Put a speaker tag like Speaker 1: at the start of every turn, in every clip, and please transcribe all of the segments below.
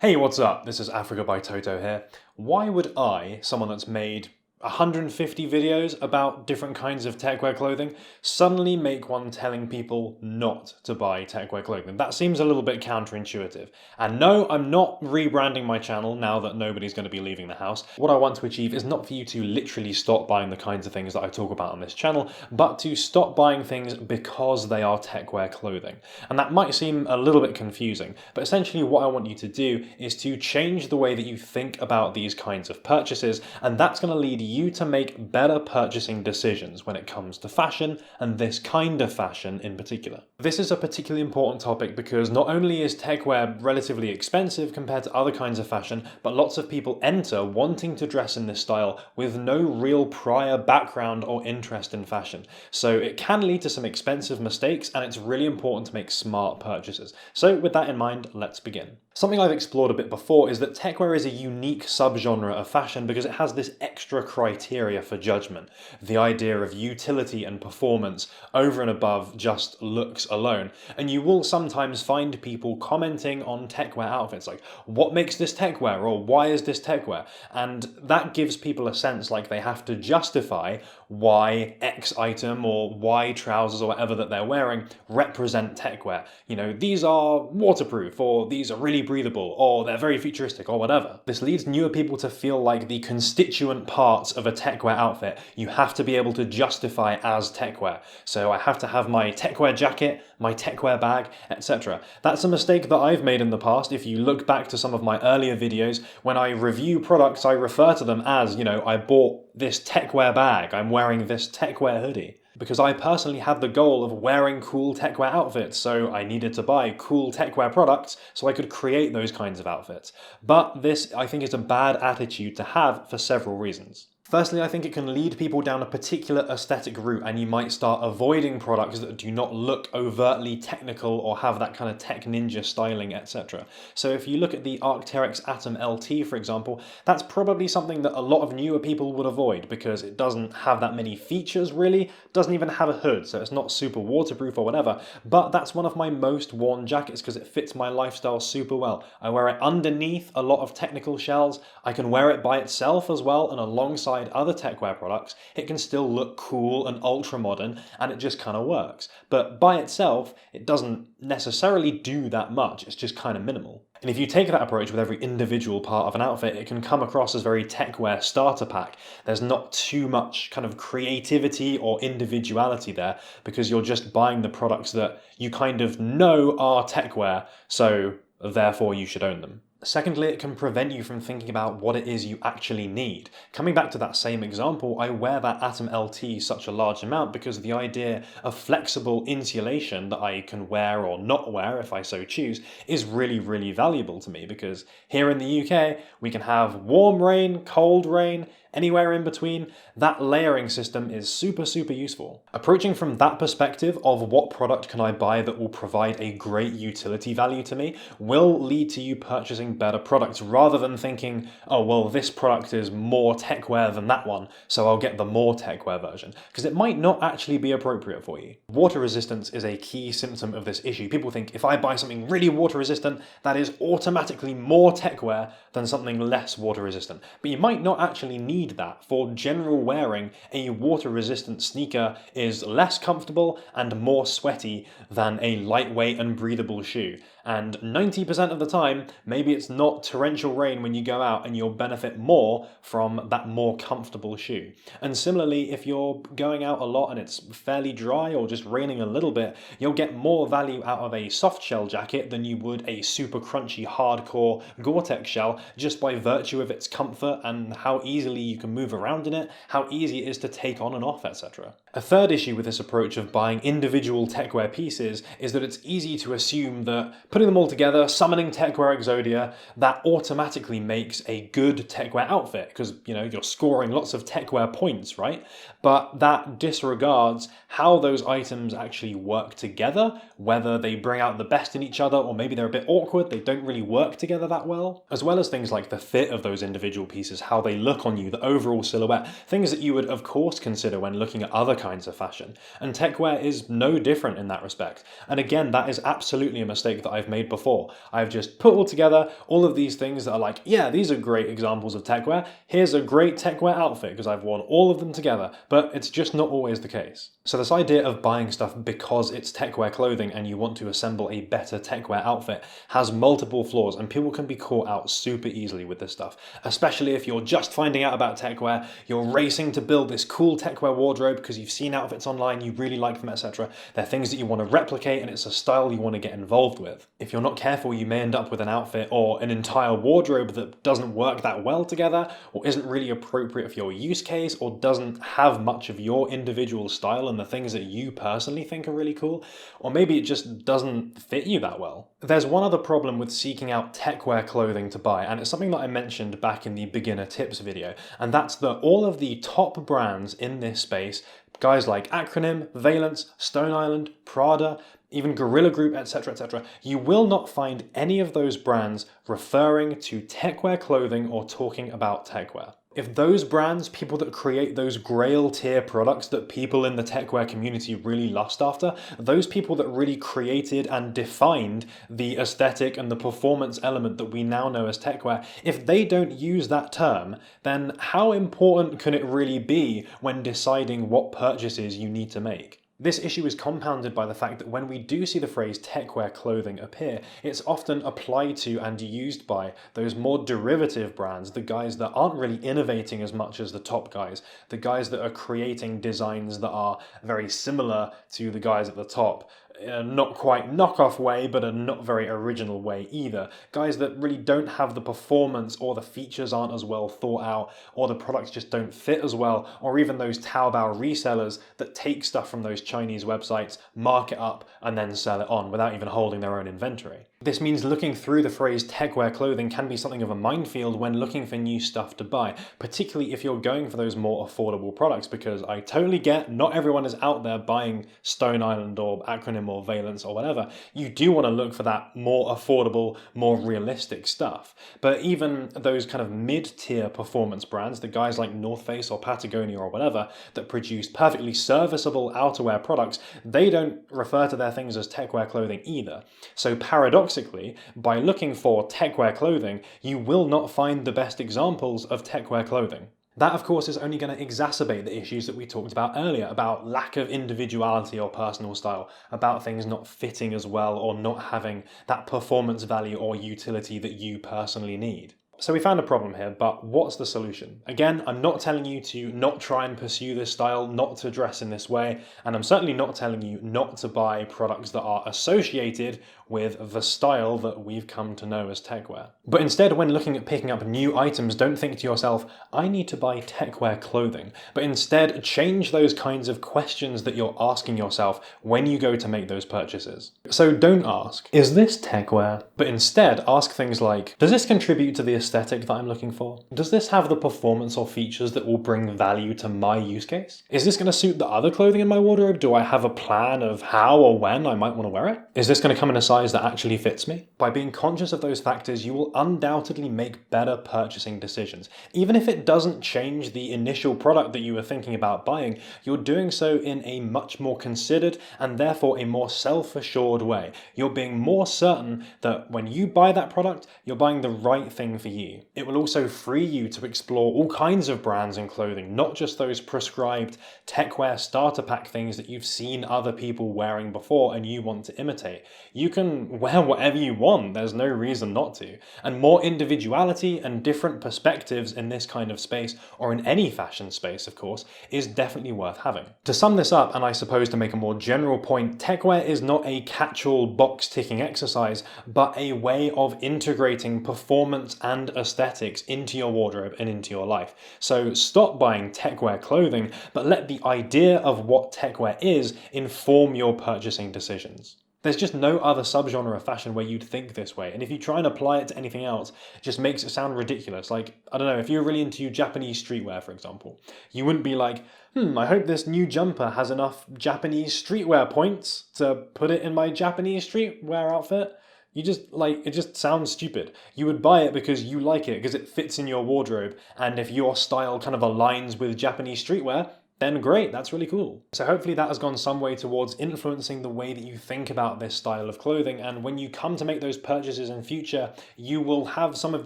Speaker 1: Hey, what's up? This is Africa by Toto here. Why would I, someone that's made 150 videos about different kinds of techwear clothing, suddenly make one telling people not to buy techwear clothing? That seems a little bit counterintuitive. And no, I'm not rebranding my channel now that nobody's going to be leaving the house. What I want to achieve is not for you to literally stop buying the kinds of things that I talk about on this channel, but to stop buying things because they are techwear clothing. And that might seem a little bit confusing, but essentially what I want you to do is to change the way that you think about these kinds of purchases, and that's going to lead you to make better purchasing decisions when it comes to fashion, and this kind of fashion in particular. This is a particularly important topic because not only is techwear relatively expensive compared to other kinds of fashion, but lots of people enter wanting to dress in this style with no real prior background or interest in fashion. So it can lead to some expensive mistakes, and it's really important to make smart purchases. So with that in mind, let's begin. Something I've explored a bit before is that techwear is a unique subgenre of fashion because it has this extra criteria for judgment. The idea of utility and performance over and above just looks alone. And you will sometimes find people commenting on techwear outfits like, what makes this techwear? Or why is this techwear? And that gives people a sense like they have to justify why X item or Y trousers or whatever that they're wearing represent techwear. You know, these are waterproof, or these are really breathable, or they're very futuristic, or whatever. This leads newer people to feel like the constituent parts of a techwear outfit you have to be able to justify as techwear. So I have to have my techwear jacket, my techwear bag, etc. That's a mistake that I've made in the past. If you look back to some of my earlier videos, when I review products, I refer to them as, you know, I bought this techwear bag, I'm wearing this techwear hoodie. Because I personally had the goal of wearing cool techwear outfits, so I needed to buy cool techwear products so I could create those kinds of outfits. But this, I think, is a bad attitude to have for several reasons. Firstly, I think it can lead people down a particular aesthetic route, and you might start avoiding products that do not look overtly technical or have that kind of tech ninja styling, etc. So if you look at the Arc'teryx Atom LT, for example, that's probably something that a lot of newer people would avoid because it doesn't have that many features really, doesn't even have a hood, so it's not super waterproof or whatever, but that's one of my most worn jackets because it fits my lifestyle super well. I wear it underneath a lot of technical shells, I can wear it by itself as well, and alongside other techwear products, it can still look cool and ultra modern, and it just kind of works. But by itself, it doesn't necessarily do that much, it's just kind of minimal. And if you take that approach with every individual part of an outfit, it can come across as very techwear starter pack. There's not too much kind of creativity or individuality there because you're just buying the products that you kind of know are techwear, so therefore you should own them. Secondly, it can prevent you from thinking about what it is you actually need. Coming back to that same example, I wear that Atom LT such a large amount because the idea of flexible insulation that I can wear or not wear if I so choose is really, really valuable to me because here in the UK, we can have warm rain, cold rain, anywhere in between. That layering system is super, super useful. Approaching from that perspective of what product can I buy that will provide a great utility value to me will lead to you purchasing better products rather than thinking, oh, well, this product is more techwear than that one, so I'll get the more techwear version, because it might not actually be appropriate for you. Water resistance is a key symptom of this issue. People think if I buy something really water resistant, that is automatically more techwear than something less water resistant. But you might not actually need that. For general wearing, a water-resistant sneaker is less comfortable and more sweaty than a lightweight and breathable shoe. And 90% of the time, maybe it's not torrential rain when you go out and you'll benefit more from that more comfortable shoe. And similarly, if you're going out a lot and it's fairly dry or just raining a little bit, you'll get more value out of a soft shell jacket than you would a super crunchy, hardcore Gore-Tex shell just by virtue of its comfort and how easily you can move around in it, how easy it is to take on and off, etc. A third issue with this approach of buying individual techwear pieces is that it's easy to assume that putting them all together, summoning techwear exodia, that automatically makes a good techwear outfit because, you know, you're scoring lots of techwear points, right? But that disregards how those items actually work together, whether they bring out the best in each other or maybe they're a bit awkward, they don't really work together that well, as well as things like the fit of those individual pieces, how they look on you, the overall silhouette, things that you would of course consider when looking at other kinds of fashion. And techwear is no different in that respect. And again, that is absolutely a mistake that I've made before. I've just put all together all of these things that are like, yeah, these are great examples of techwear. Here's a great techwear outfit because I've worn all of them together. But it's just not always the case. So this idea of buying stuff because it's techwear clothing and you want to assemble a better techwear outfit has multiple flaws, and people can be caught out super easily with this stuff. Especially if you're just finding out about techwear, you're racing to build this cool techwear wardrobe because you've seen outfits online, you really like them, etc. They're things that you want to replicate and it's a style you want to get involved with. If you're not careful, you may end up with an outfit or an entire wardrobe that doesn't work that well together, or isn't really appropriate for your use case, or doesn't have much of your individual style and the things that you personally think are really cool, or maybe it just doesn't fit you that well. There's one other problem with seeking out techwear clothing to buy, and it's something that I mentioned back in the beginner tips video, and that's that all of the top brands in this space, guys like Acronym, Valence, Stone Island, Prada, even Gorilla Group, etc., etc., you will not find any of those brands referring to techwear clothing or talking about techwear. If those brands, people that create those grail tier products that people in the techwear community really lust after, those people that really created and defined the aesthetic and the performance element that we now know as techwear, if they don't use that term, then how important can it really be when deciding what purchases you need to make? This issue is compounded by the fact that when we do see the phrase techwear clothing appear, it's often applied to and used by those more derivative brands, the guys that aren't really innovating as much as the top guys, the guys that are creating designs that are very similar to the guys at the top. Not quite knockoff way, but a not very original way either. Guys that really don't have the performance, or the features aren't as well thought out, or the products just don't fit as well, or even those Taobao resellers that take stuff from those Chinese websites, mark it up, and then sell it on without even holding their own inventory. This means looking through the phrase techwear clothing can be something of a minefield when looking for new stuff to buy, particularly if you're going for those more affordable products, because I totally get not everyone is out there buying Stone Island or Acronym or Valence or whatever. You do want to look for that more affordable, more realistic stuff. But even those kind of mid-tier performance brands, the guys like North Face or Patagonia or whatever, that produce perfectly serviceable outerwear products, they don't refer to their things as techwear clothing either. So paradoxically, by looking for techwear clothing, you will not find the best examples of techwear clothing. That, of course, is only going to exacerbate the issues that we talked about earlier, about lack of individuality or personal style, about things not fitting as well or not having that performance value or utility that you personally need. So we found a problem here, but what's the solution? Again, I'm not telling you to not try and pursue this style, not to dress in this way, and I'm certainly not telling you not to buy products that are associated with the style that we've come to know as techwear. But instead, when looking at picking up new items, don't think to yourself, I need to buy techwear clothing, but instead change those kinds of questions that you're asking yourself when you go to make those purchases. So don't ask, is this techwear? But instead ask things like, does this contribute to the aesthetic that I'm looking for? Does this have the performance or features that will bring value to my use case? Is this going to suit the other clothing in my wardrobe? Do I have a plan of how or when I might want to wear it? Is this going to come in a size that actually fits me? By being conscious of those factors, you will undoubtedly make better purchasing decisions. Even if it doesn't change the initial product that you were thinking about buying, you're doing so in a much more considered and therefore a more self-assured way. You're being more certain that when you buy that product, you're buying the right thing for you. It will also free you to explore all kinds of brands and clothing, not just those prescribed techwear starter pack things that you've seen other people wearing before and you want to imitate. You can wear whatever you want, there's no reason not to. And more individuality and different perspectives in this kind of space, or in any fashion space of course, is definitely worth having. To sum this up, and I suppose to make a more general point, techwear is not a catch-all box-ticking exercise, but a way of integrating performance and aesthetics into your wardrobe and into your life. So stop buying techwear clothing, but let the idea of what techwear is inform your purchasing decisions. There's just no other subgenre of fashion where you'd think this way, and if you try and apply it to anything else, it just makes it sound ridiculous. Like, I don't know, if you're really into Japanese streetwear, for example, you wouldn't be like, I hope this new jumper has enough Japanese streetwear points to put it in my Japanese streetwear outfit. You just, it just sounds stupid. You would buy it because you like it, because it fits in your wardrobe, and if your style kind of aligns with Japanese streetwear, then great, that's really cool. So hopefully that has gone some way towards influencing the way that you think about this style of clothing, and when you come to make those purchases in future, you will have some of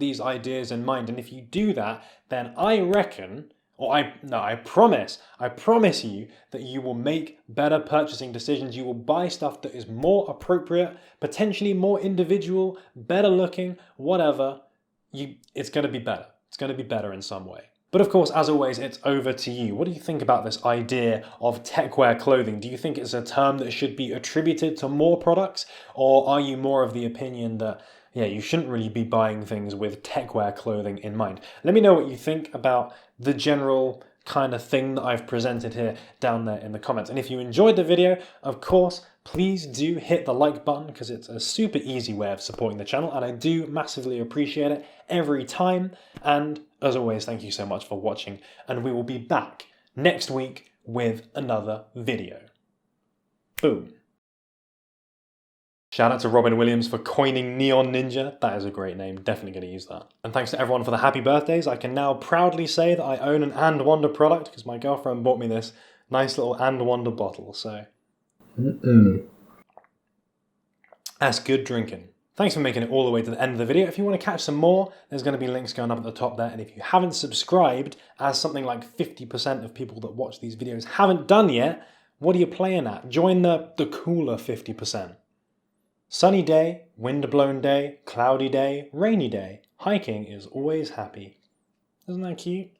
Speaker 1: these ideas in mind. And if you do that, then I reckon, I promise you that you will make better purchasing decisions. You will buy stuff that is more appropriate, potentially more individual, better looking, whatever. It's going to be better. It's going to be better in some way. But of course, as always, it's over to you. What do you think about this idea of techwear clothing? Do you think it's a term that should be attributed to more products? Or are you more of the opinion that, yeah, you shouldn't really be buying things with techwear clothing in mind? Let me know what you think about the general kind of thing that I've presented here down there in the comments. And if you enjoyed the video, of course, please do hit the like button, because it's a super easy way of supporting the channel, and I do massively appreciate it every time. And as always, thank you so much for watching, and we will be back next week with another video. Boom. Shout out to Robin Williams for coining Neon Ninja. That is a great name, definitely going to use that. And thanks to everyone for the happy birthdays. I can now proudly say that I own an Antwon product, because my girlfriend bought me this nice little Antwon bottle, so... That's good drinking. Thanks for making it all the way to the end of the video. If you want to catch some more, there's going to be links going up at the top there. And if you haven't subscribed, as something like 50% of people that watch these videos haven't done yet, what are you playing at? Join the cooler 50%. Sunny day, wind-blown day, cloudy day, rainy day. Hiking is always happy. Isn't that cute?